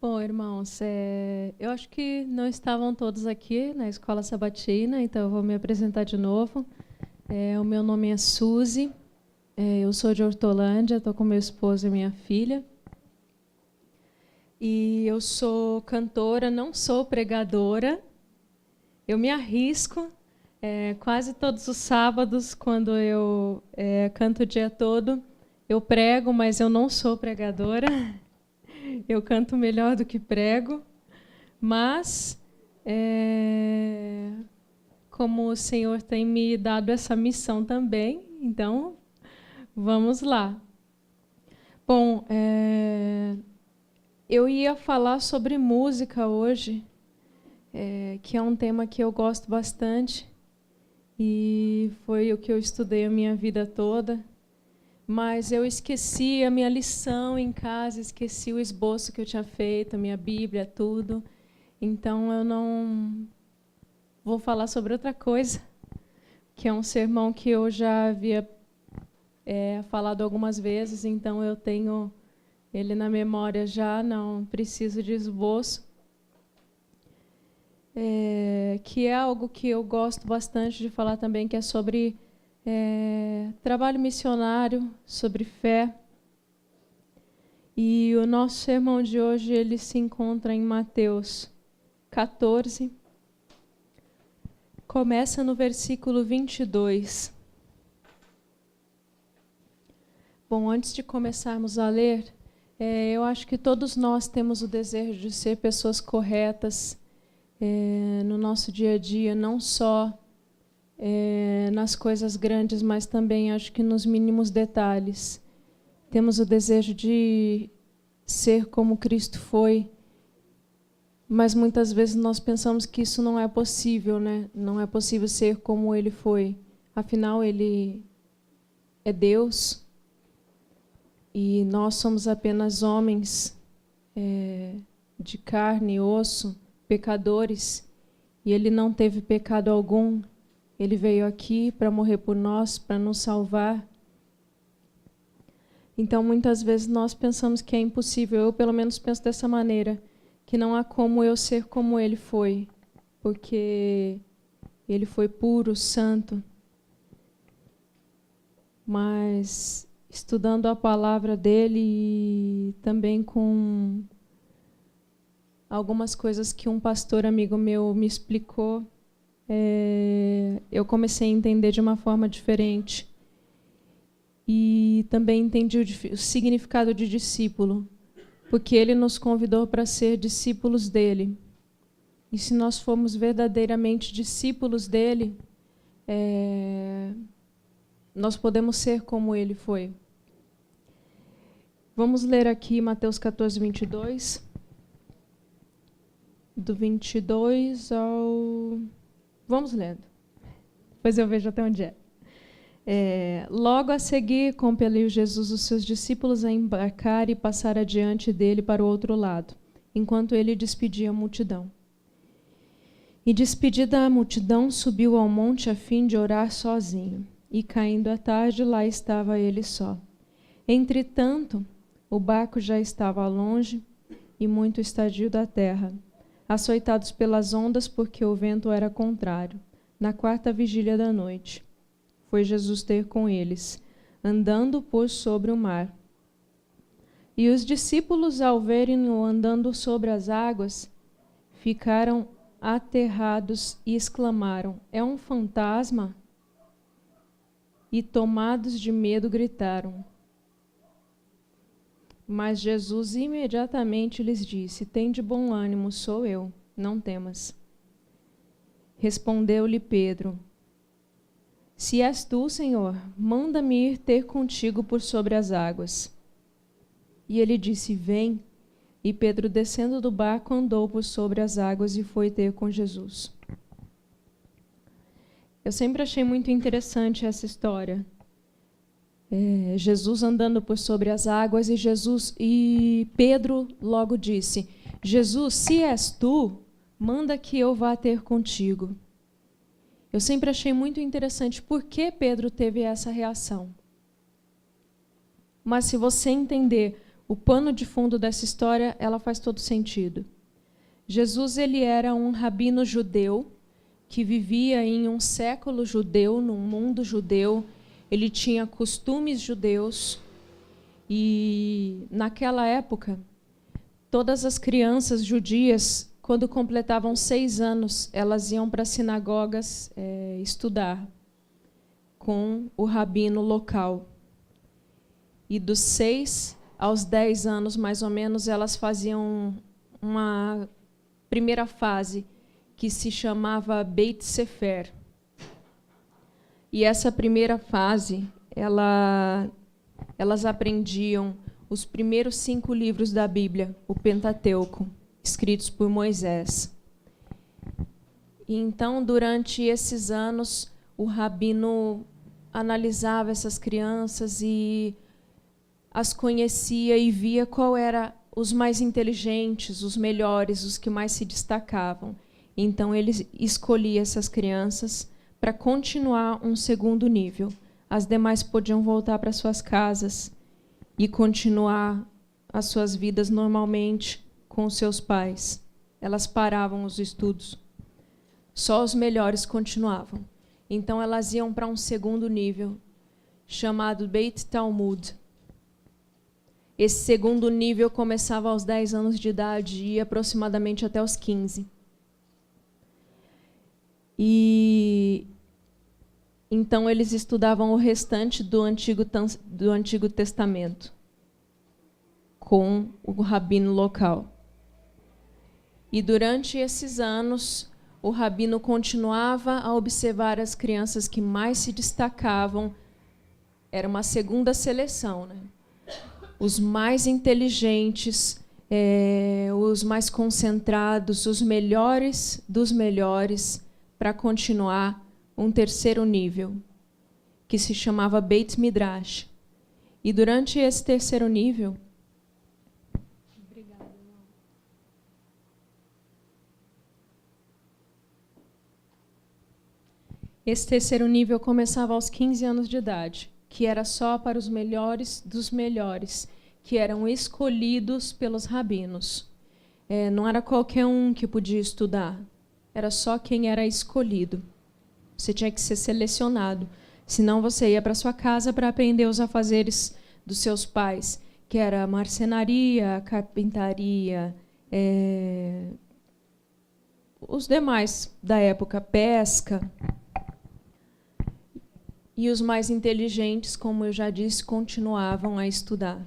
Bom, irmãos, eu acho que não estavam todos aqui na Escola Sabatina, então eu vou me apresentar de novo. O meu nome é Suzy, eu sou de Hortolândia, estou com meu esposo e minha filha. E eu sou cantora, não sou pregadora. Eu me arrisco quase todos os sábados, quando eu canto o dia todo. Eu prego, mas eu não sou pregadora. Eu canto melhor do que prego, mas como o Senhor tem me dado essa missão também, então vamos lá. Bom, eu ia falar sobre música hoje, que é um tema que eu gosto bastante e foi o que eu estudei a minha vida toda. Mas eu esqueci a minha lição em casa, esqueci o esboço que eu tinha feito, a minha Bíblia, tudo. Então, eu não vou falar sobre outra coisa, que é um sermão que eu já havia falado algumas vezes, então eu tenho ele na memória já, não preciso de esboço. Que é algo que eu gosto bastante de falar também, que é sobre trabalho missionário, sobre fé. E o nosso sermão de hoje ele se encontra em Mateus 14. Começa no versículo 22. Bom, antes de começarmos a ler, eu acho que todos nós temos o desejo de ser pessoas corretas no nosso dia a dia, não só nas coisas grandes, mas também acho que nos mínimos detalhes. Temos o desejo de ser como Cristo foi, mas muitas vezes nós pensamos que isso não é possível, né? Não é possível ser como Ele foi. Afinal, Ele é Deus e nós somos apenas homens de carne e osso, pecadores, e Ele não teve pecado algum. Ele veio aqui para morrer por nós, para nos salvar. Então, muitas vezes nós pensamos que é impossível. Eu, pelo menos, penso dessa maneira, que não há como eu ser como Ele foi, porque Ele foi puro, santo. Mas, estudando a palavra dEle e também com algumas coisas que um pastor amigo meu me explicou, eu comecei a entender de uma forma diferente. E também entendi o significado de discípulo, porque Ele nos convidou para ser discípulos dEle. E se nós formos verdadeiramente discípulos dEle, nós podemos ser como Ele foi. Vamos ler aqui Mateus 14, 22. Do 22 ao... Vamos lendo. Depois eu vejo até onde é. Logo a seguir, compeliu Jesus os seus discípulos a embarcar e passar adiante dele para o outro lado, enquanto ele despedia a multidão. E despedida a multidão, subiu ao monte a fim de orar sozinho. E caindo a tarde, lá estava ele só. Entretanto, o barco já estava longe e muito estadio da terra, açoitados pelas ondas, porque o vento era contrário. Na 4ª vigília da noite, foi Jesus ter com eles, andando por sobre o mar. E os discípulos, ao verem-no andando sobre as águas, ficaram aterrados e exclamaram: "É um fantasma?" E, tomados de medo, gritaram. Mas Jesus imediatamente lhes disse: "Tende bom ânimo, sou eu, não temas." Respondeu-lhe Pedro: "Se és tu, Senhor, manda-me ir ter contigo por sobre as águas." E ele disse: "Vem." E Pedro, descendo do barco, andou por sobre as águas e foi ter com Jesus. Eu sempre achei muito interessante essa história. Jesus andando por sobre as águas e Pedro logo disse: "Jesus, se és tu, manda que eu vá ter contigo." Eu sempre achei muito interessante por que Pedro teve essa reação. Mas se você entender o pano de fundo dessa história, ela faz todo sentido. Jesus, ele era um rabino judeu que vivia em um século judeu, num mundo judeu. Ele tinha costumes judeus e, naquela época, todas as crianças judias, quando completavam 6 anos, elas iam para as sinagogas estudar com o rabino local. E dos 6 aos 10 anos, mais ou menos, elas faziam uma primeira fase, que se chamava Beit Sefer. E essa primeira fase, elas aprendiam os primeiros 5 livros da Bíblia, o Pentateuco, escritos por Moisés. E então, durante esses anos, o rabino analisava essas crianças e as conhecia e via qual era os mais inteligentes, os melhores, os que mais se destacavam. Então, ele escolhia essas crianças para continuar um segundo nível. As demais podiam voltar para suas casas e continuar as suas vidas normalmente com os seus pais. Elas paravam os estudos. Só os melhores continuavam. Então, elas iam para um segundo nível, chamado Beit Talmud. Esse segundo nível começava aos 10 anos de idade e ia aproximadamente até os 15. E então eles estudavam o restante do Antigo Testamento com o rabino local. E durante esses anos, o rabino continuava a observar as crianças que mais se destacavam. Era uma segunda seleção, né? Os mais inteligentes, os mais concentrados, os melhores dos melhores, para continuar um terceiro nível, que se chamava Beit Midrash. E durante esse terceiro nível, esse terceiro nível começava aos 15 anos de idade, que era só para os melhores dos melhores, que eram escolhidos pelos rabinos. Não era qualquer um que podia estudar, era só quem era escolhido. Você tinha que ser selecionado, senão você ia para sua casa para aprender os afazeres dos seus pais, que era marcenaria, carpintaria, os demais da época, pesca. E os mais inteligentes, como eu já disse, continuavam a estudar.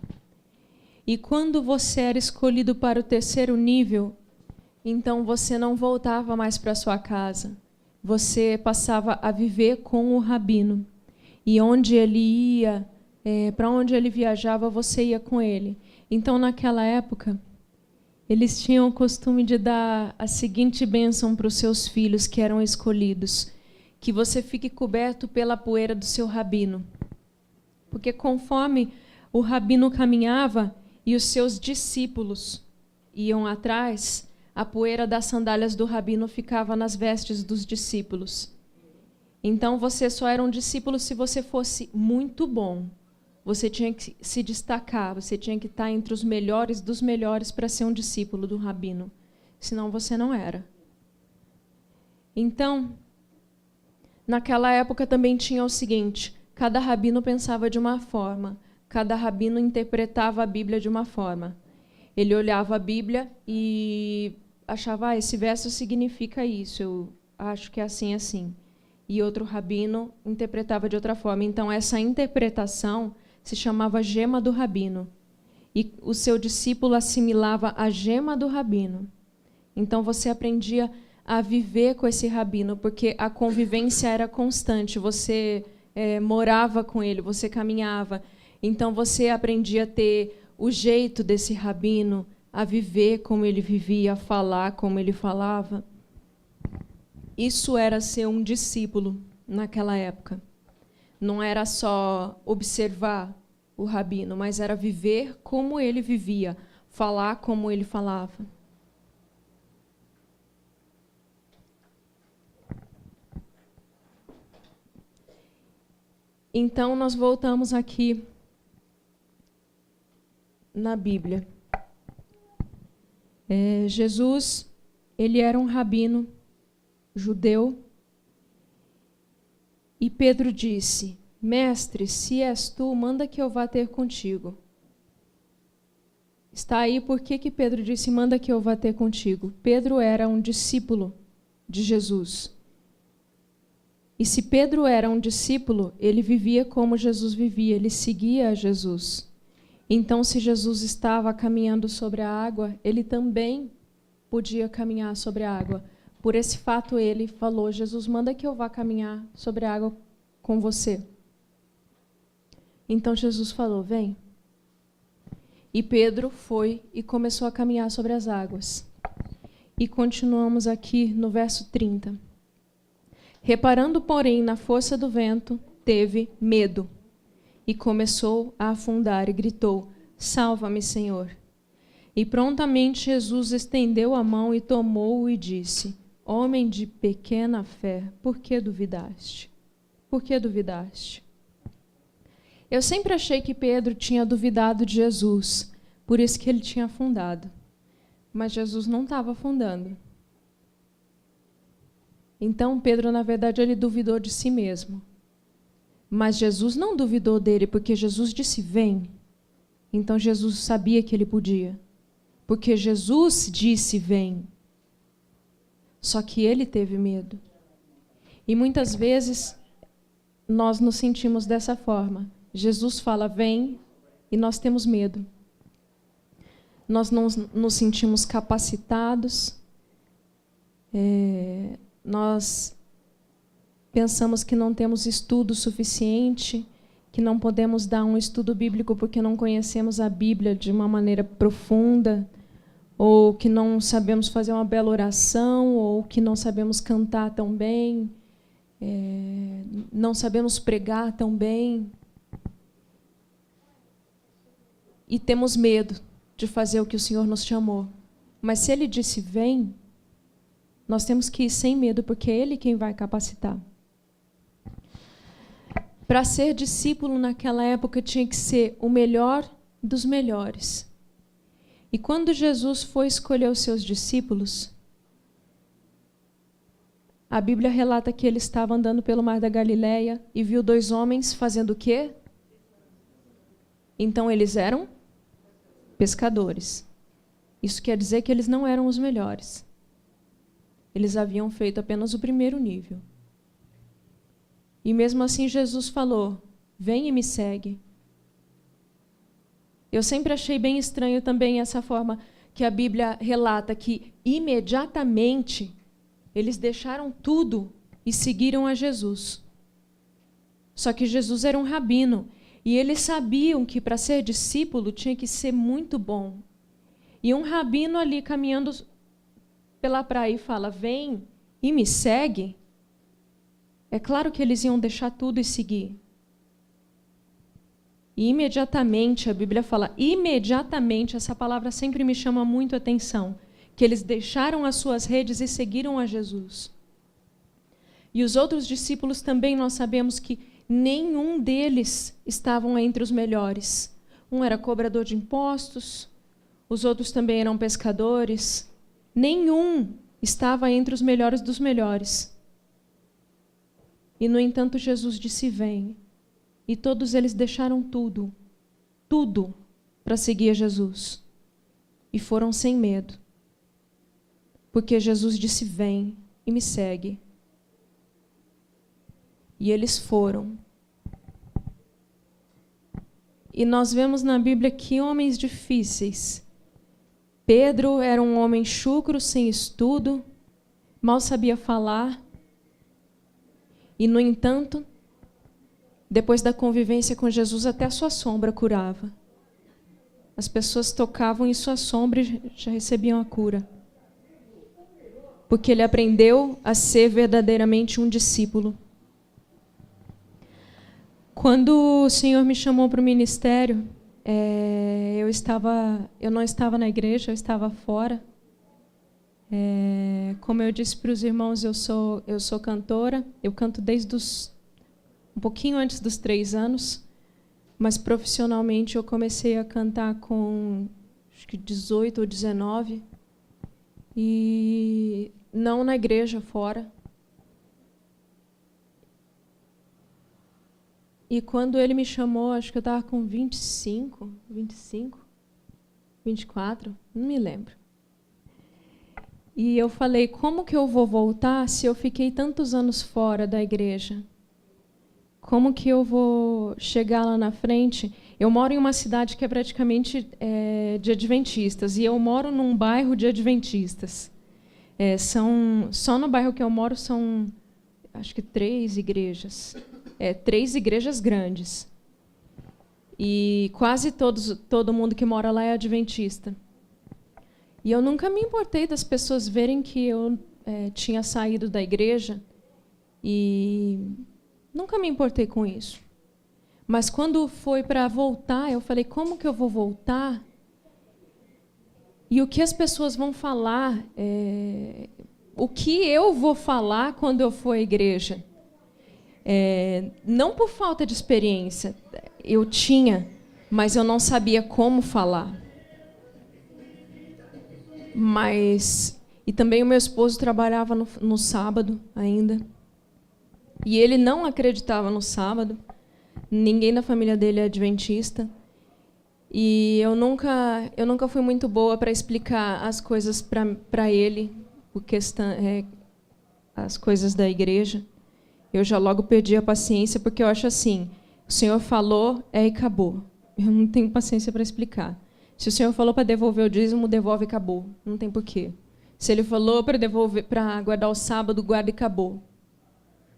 E quando você era escolhido para o terceiro nível, então você não voltava mais para sua casa. Você passava a viver com o rabino. E onde ele ia, para onde ele viajava, você ia com ele. Então, naquela época, eles tinham o costume de dar a seguinte bênção para os seus filhos que eram escolhidos: que você fique coberto pela poeira do seu rabino. Porque conforme o rabino caminhava e os seus discípulos iam atrás, a poeira das sandálias do rabino ficava nas vestes dos discípulos. Então, você só era um discípulo se você fosse muito bom. Você tinha que se destacar, você tinha que estar entre os melhores dos melhores para ser um discípulo do rabino. Senão, você não era. Então, naquela época também tinha o seguinte: cada rabino pensava de uma forma, cada rabino interpretava a Bíblia de uma forma. Ele olhava a Bíblia e achava, esse verso significa isso, eu acho que é assim, assim. E outro rabino interpretava de outra forma. Então, essa interpretação se chamava gema do rabino. E o seu discípulo assimilava a gema do rabino. Então, você aprendia a viver com esse rabino, porque a convivência era constante. Você morava com ele, você caminhava. Então, você aprendia a ter o jeito desse rabino, a viver como ele vivia, a falar como ele falava. Isso era ser um discípulo naquela época. Não era só observar o rabino, mas era viver como ele vivia, falar como ele falava. Então, nós voltamos aqui na Bíblia. Jesus, ele era um rabino judeu, e Pedro disse: Mestre, se és tu, manda que eu vá ter contigo. Está aí por que Pedro disse: manda que eu vá ter contigo. Pedro era um discípulo de Jesus. E se Pedro era um discípulo, ele vivia como Jesus vivia, ele seguia a Jesus. Então, se Jesus estava caminhando sobre a água, ele também podia caminhar sobre a água. Por esse fato, ele falou: Jesus, manda que eu vá caminhar sobre a água com você. Então Jesus falou: vem. E Pedro foi e começou a caminhar sobre as águas. E continuamos aqui no verso 30. Reparando, porém, na força do vento, teve medo e começou a afundar e gritou: Salva-me, Senhor. E prontamente Jesus estendeu a mão e tomou-o e disse: Homem de pequena fé, por que duvidaste? Por que duvidaste? Eu sempre achei que Pedro tinha duvidado de Jesus, por isso que ele tinha afundado. Mas Jesus não estava afundando. Então, Pedro, na verdade, ele duvidou de si mesmo. Mas Jesus não duvidou dele, porque Jesus disse: vem. Então, Jesus sabia que ele podia. Porque Jesus disse: vem. Só que ele teve medo. E muitas vezes, nós nos sentimos dessa forma. Jesus fala: vem, e nós temos medo. Nós não nos sentimos capacitados. Nós pensamos que não temos estudo suficiente, que não podemos dar um estudo bíblico porque não conhecemos a Bíblia de uma maneira profunda, ou que não sabemos fazer uma bela oração, ou que não sabemos cantar tão bem, não sabemos pregar tão bem. E temos medo de fazer o que o Senhor nos chamou. Mas se Ele disse: vem, nós temos que ir sem medo, porque é Ele quem vai capacitar. Para ser discípulo naquela época tinha que ser o melhor dos melhores. E quando Jesus foi escolher os seus discípulos, a Bíblia relata que ele estava andando pelo mar da Galileia e viu 2 homens fazendo o quê? Então eles eram pescadores. Isso quer dizer que eles não eram os melhores. Eles haviam feito apenas o primeiro nível. E mesmo assim Jesus falou: vem e me segue. Eu sempre achei bem estranho também essa forma que a Bíblia relata, que imediatamente eles deixaram tudo e seguiram a Jesus. Só que Jesus era um rabino e eles sabiam que para ser discípulo tinha que ser muito bom. E um rabino ali caminhando pela praia e fala: vem e me segue. É claro que eles iam deixar tudo e seguir. E imediatamente, a Bíblia fala, imediatamente, essa palavra sempre me chama muito a atenção, que eles deixaram as suas redes e seguiram a Jesus. E os outros discípulos também, nós sabemos que nenhum deles estavam entre os melhores. Um era cobrador de impostos, os outros também eram pescadores. Nenhum estava entre os melhores dos melhores. E, no entanto, Jesus disse: vem. E todos eles deixaram tudo, tudo, para seguir a Jesus. E foram sem medo. Porque Jesus disse: vem e me segue. E eles foram. E nós vemos na Bíblia que homens difíceis. Pedro era um homem chucro, sem estudo, mal sabia falar. E, no entanto, depois da convivência com Jesus, até a sua sombra curava. As pessoas tocavam em sua sombra e já recebiam a cura. Porque ele aprendeu a ser verdadeiramente um discípulo. Quando o Senhor me chamou para o ministério, eu não estava na igreja, eu estava fora. Como eu disse para os irmãos, eu sou cantora. Eu canto desde um pouquinho antes dos 3 anos. mas profissionalmente eu comecei a cantar com acho que 18 ou 19, e não na igreja, fora. E quando ele me chamou, acho que eu estava com 25, 24, não me lembro. E eu falei, como que eu vou voltar se eu fiquei tantos anos fora da igreja? Como que eu vou chegar lá na frente? Eu moro em uma cidade que é praticamente de adventistas, e eu moro num bairro de adventistas. Só no bairro que eu moro são, acho que 3 igrejas. 3 igrejas grandes. E quase todo mundo que mora lá é adventista. E eu nunca me importei das pessoas verem que eu tinha saído da igreja, e nunca me importei com isso. Mas quando foi para voltar, eu falei, como que eu vou voltar? E o que as pessoas vão falar? O que eu vou falar quando eu for à igreja? Não por falta de experiência, eu tinha, mas eu não sabia como falar. E também o meu esposo trabalhava no sábado ainda, e ele não acreditava no sábado. Ninguém da família dele é adventista, e eu nunca fui muito boa para explicar as coisas para ele, as coisas da igreja. Eu já logo perdi a paciência, porque eu acho assim, o Senhor falou, e acabou. Eu não tenho paciência para explicar. Se o Senhor falou para devolver o dízimo, devolve e acabou. Não tem porquê. Se Ele falou para guardar o sábado, guarda e acabou.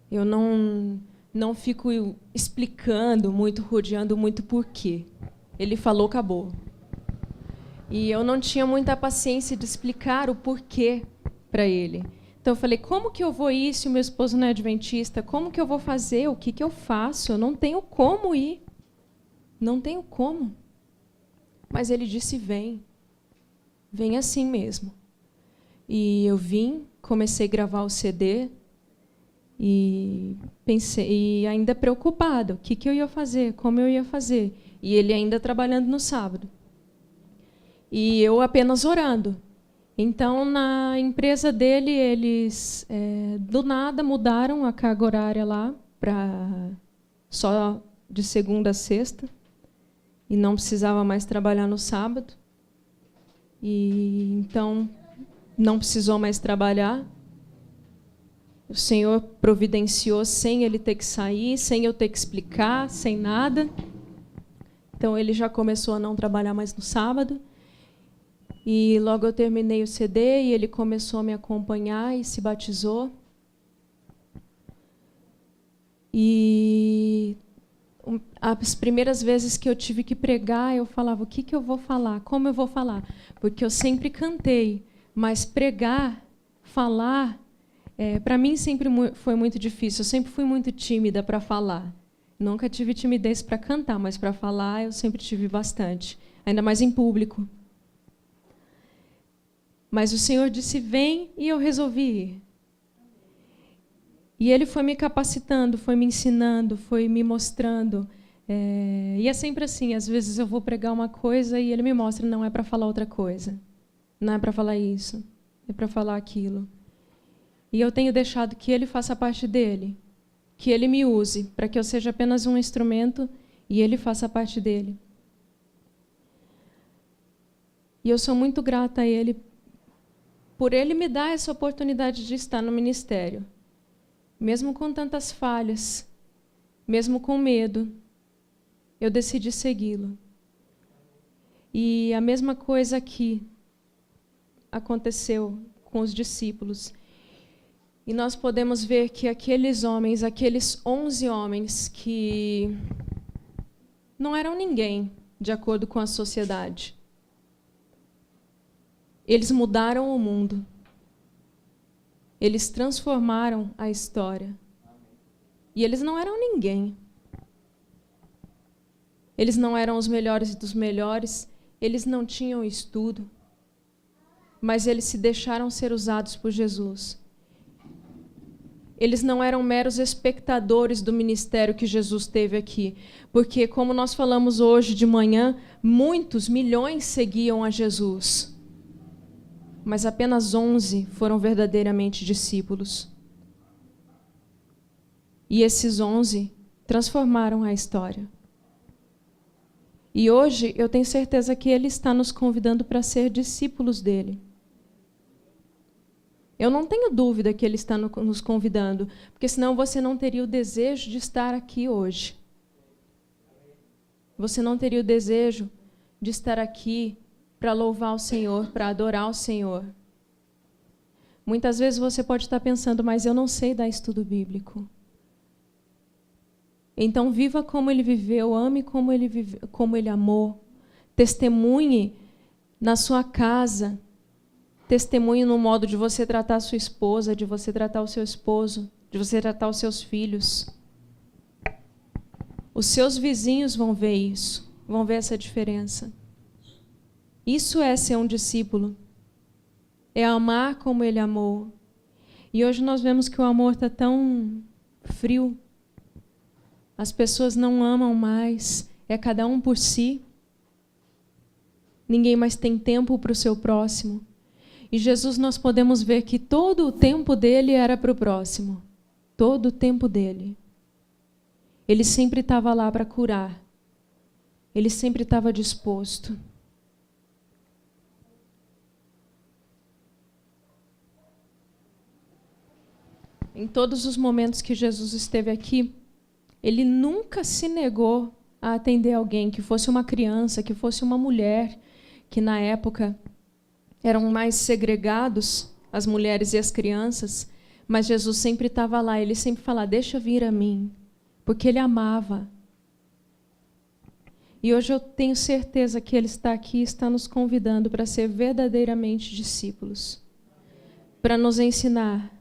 Eu não fico explicando muito, rodeando muito porquê. Ele falou, acabou. E eu não tinha muita paciência de explicar o porquê para ele. Então eu falei, como que eu vou ir se o meu esposo não é adventista? Como que eu vou fazer? O que eu faço? Eu não tenho como ir. Não tenho como. Mas ele disse, vem. Vem assim mesmo. E eu vim, comecei a gravar o CD, e pensei, e ainda preocupada, o que eu ia fazer, como eu ia fazer. E ele ainda trabalhando no sábado. E eu apenas orando. Então, na empresa dele, eles do nada mudaram a carga horária lá para só de segunda a sexta, e não precisava mais trabalhar no sábado. E então não precisou mais trabalhar. O Senhor providenciou sem ele ter que sair, sem eu ter que explicar, sem nada. Então ele já começou a não trabalhar mais no sábado. E logo eu terminei o CD e ele começou a me acompanhar e se batizou. E as primeiras vezes que eu tive que pregar, eu falava, o que eu vou falar? Como eu vou falar? Porque eu sempre cantei, mas pregar, falar, para mim sempre foi muito difícil. Eu sempre fui muito tímida para falar. Nunca tive timidez para cantar, mas para falar eu sempre tive bastante, ainda mais em público. Mas o Senhor disse, vem, e eu resolvi ir. E Ele foi me capacitando, foi me ensinando, foi me mostrando. E é sempre assim, às vezes eu vou pregar uma coisa e Ele me mostra, não é para falar outra coisa. Não é para falar isso, é para falar aquilo. E eu tenho deixado que Ele faça parte dele, que Ele me use, para que eu seja apenas um instrumento e Ele faça parte dele. E eu sou muito grata a Ele por Ele me dar essa oportunidade de estar no ministério. Mesmo com tantas falhas, mesmo com medo, eu decidi segui-lo. E a mesma coisa aqui aconteceu com os discípulos. E nós podemos ver que aqueles 11 homens que não eram ninguém, de acordo com a sociedade, eles mudaram o mundo. Eles transformaram a história. E eles não eram ninguém. Eles não eram os melhores dos melhores, eles não tinham estudo, mas eles se deixaram ser usados por Jesus. Eles não eram meros espectadores do ministério que Jesus teve aqui. Porque, como nós falamos hoje de manhã, milhões seguiam a Jesus. Mas apenas 11 foram verdadeiramente discípulos. E esses 11 transformaram a história. E hoje eu tenho certeza que Ele está nos convidando para ser discípulos dele. Eu não tenho dúvida que Ele está nos convidando, porque senão você não teria o desejo de estar aqui hoje. Você não teria o desejo de estar aqui para louvar o Senhor, para adorar o Senhor. Muitas vezes você pode estar pensando, mas eu não sei dar estudo bíblico. Então viva como Ele viveu, ame como Ele amou. Testemunhe na sua casa. Testemunhe no modo de você tratar a sua esposa, de você tratar o seu esposo, de você tratar os seus filhos. Os seus vizinhos vão ver isso, vão ver essa diferença. Isso é ser um discípulo. É amar como Ele amou. E hoje nós vemos que o amor está tão frio. As pessoas não amam mais. É cada um por si. Ninguém mais tem tempo para o seu próximo. E Jesus, nós podemos ver que todo o tempo dele era para o próximo. Todo o tempo dele. Ele sempre estava lá para curar. Ele sempre estava disposto. Em todos os momentos que Jesus esteve aqui, Ele nunca se negou a atender alguém, que fosse uma criança, que fosse uma mulher, que na época eram mais segregados, as mulheres e as crianças, mas Jesus sempre estava lá, Ele sempre falava, deixa vir a mim, porque Ele amava. E hoje eu tenho certeza que Ele está aqui, está nos convidando para ser verdadeiramente discípulos, para nos ensinar.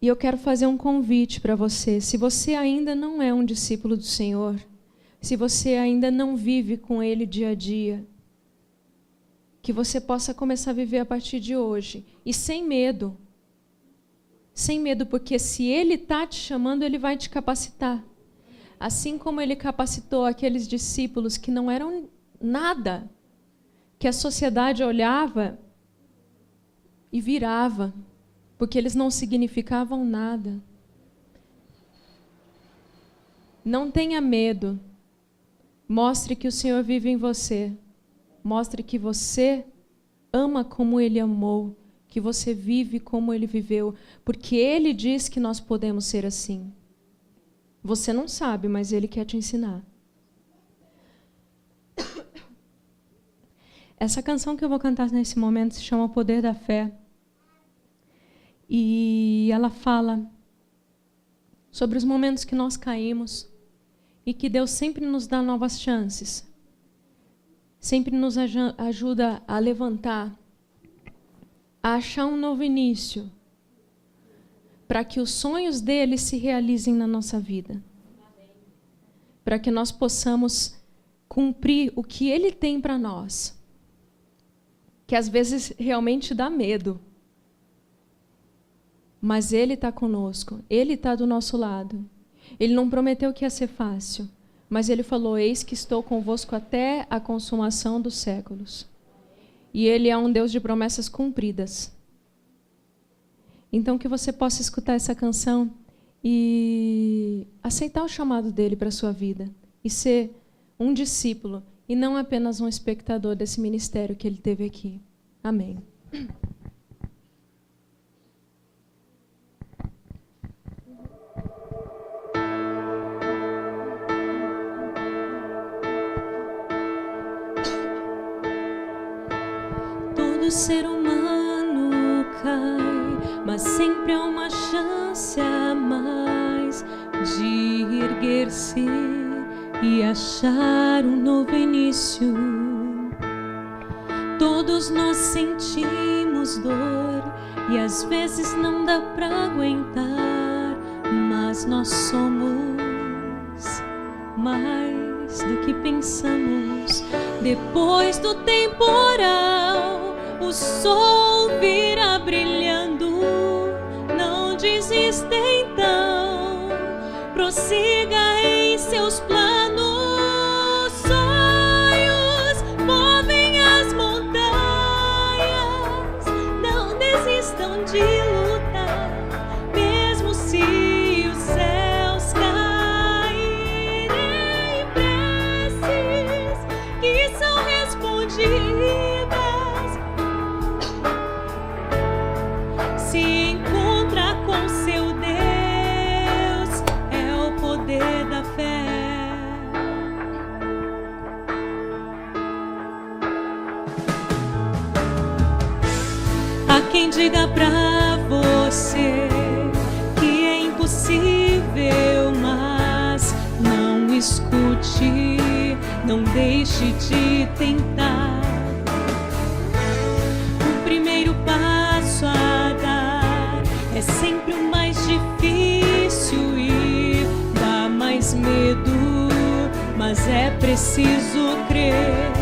E eu quero fazer um convite para você. Se você ainda não é um discípulo do Senhor, se você ainda não vive com Ele dia a dia, que você possa começar a viver a partir de hoje. E sem medo. Sem medo, porque se Ele está te chamando, Ele vai te capacitar. Assim como Ele capacitou aqueles discípulos que não eram nada, que a sociedade olhava e virava, porque eles não significavam nada. Não tenha medo. Mostre que o Senhor vive em você. Mostre que você ama como Ele amou, que você vive como Ele viveu, porque Ele diz que nós podemos ser assim. Você não sabe, mas Ele quer te ensinar. Essa canção que eu vou cantar nesse momento se chama O Poder da Fé. E ela fala sobre os momentos que nós caímos e que Deus sempre nos dá novas chances. Sempre nos ajuda a levantar, a achar um novo início, para que os sonhos dele se realizem na nossa vida. Para que nós possamos cumprir o que ele tem para nós. Que às vezes realmente dá medo. Mas Ele está conosco, Ele está do nosso lado. Ele não prometeu que ia ser fácil, mas Ele falou, eis que estou convosco até a consumação dos séculos. E Ele é um Deus de promessas cumpridas. Então que você possa escutar essa canção e aceitar o chamado dEle para a sua vida. E ser um discípulo, e não apenas um espectador desse ministério que Ele teve aqui. Amém. Todo ser humano cai, mas sempre há uma chance a mais de erguer-se e achar um novo início. Todos nós sentimos dor e às vezes não dá pra aguentar, mas nós somos mais do que pensamos. Depois do temporal, o sol virá brilhando desista então, prossiga em seus planos. Sonhos movem as montanhas, não desistam de lutar, mesmo se os céus caírem. Preces que são respondidas. Se encontra com seu Deus, é o poder da fé. Há quem diga pra você que é impossível, mas não escute, não deixe de tentar. O primeiro passo a dar é sempre o mais difícil e dá mais medo, mas é preciso crer.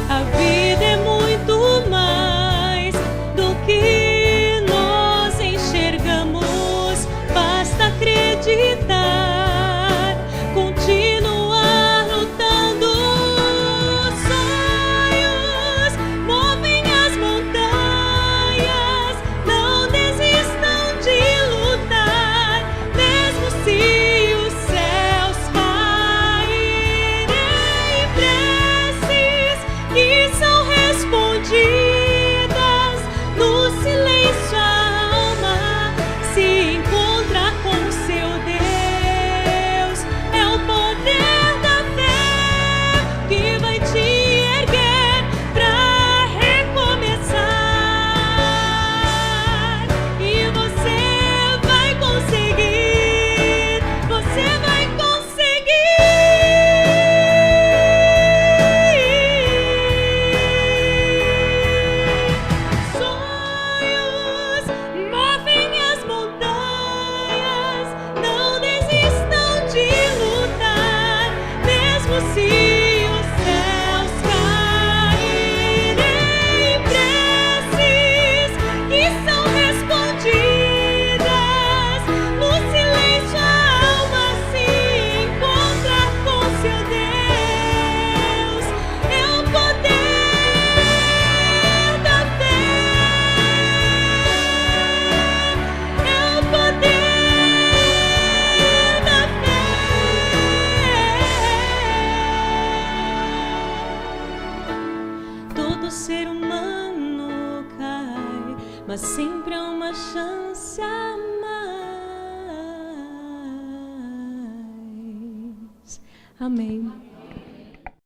A vida é muito mais do que nós enxergamos, basta acreditar, continuar lutando. Sonhos movem as montanhas, não desistam de lutar, mesmo se os céus caírem. Preces que são respondidas, no silêncio a alma se encontra com seu Deus. É o poder da fé que vai te erguer pra recomeçar. E você vai conseguir, você vai conseguir. Sonhos movem as montanhas, não desistam de lutar, mesmo se os céus caírem. Preces que são respondidas, no silêncio a alma se encontra com seu Deus. É o poder da fé, é o poder da fé. Todo ser humano cai, mas sempre há uma chance a mais. Amém.